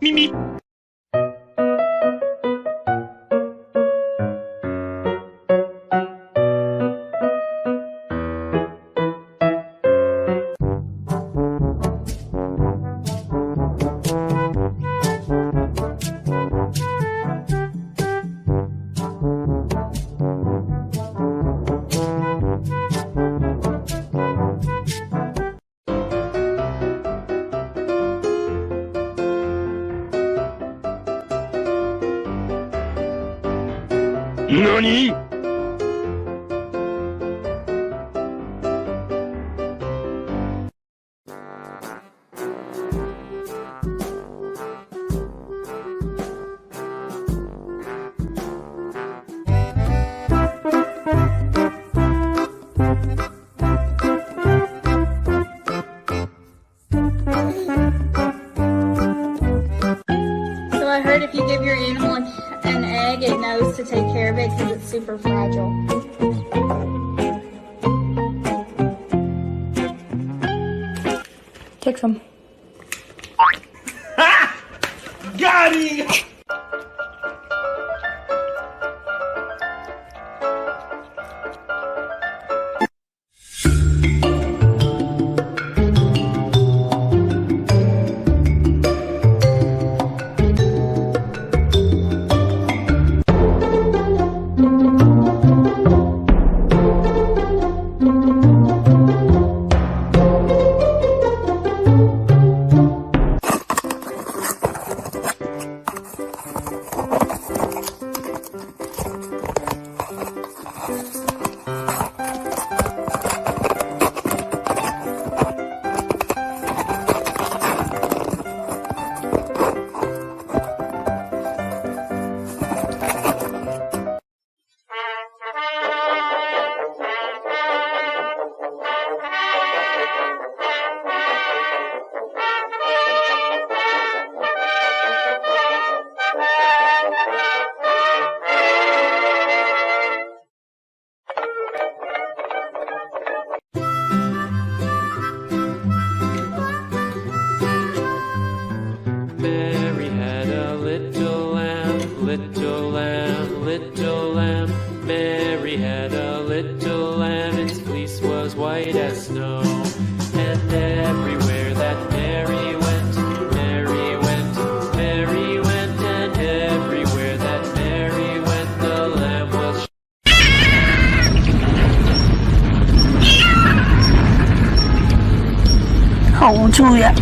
Mimi. NANI?! So I heard if you give your animal an egg, it knows to take care of it because it's super fragile. Take some. Got him! Mary had a little lamb, little lamb, little lamb. Mary had a little lamb, its fleece was white as snow. And everywhere that Mary went, Mary went, Mary went. And everywhere that Mary went, the lamb was好无助呀！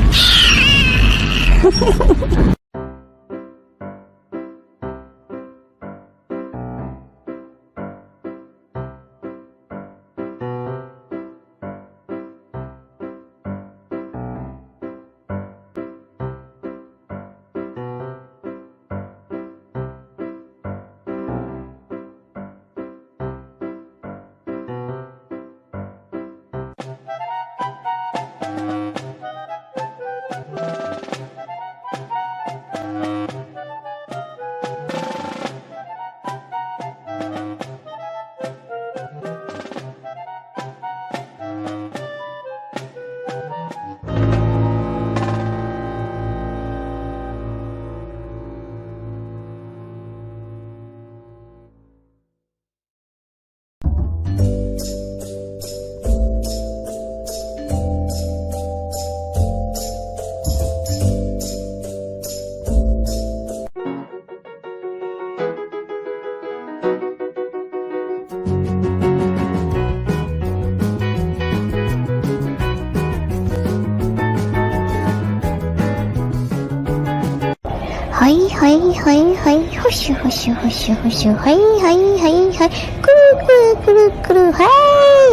はいはいはいはい、ほしゅほしゅほしゅほしゅ、はいはいはいはい、くるくるくるくる、はい、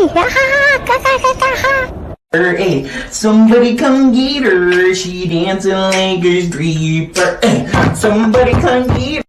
ははは、かかかかは。Hey, somebody come get her, she dancing like a stripper. Hey, somebody come get her.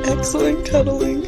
Excellent cuddling.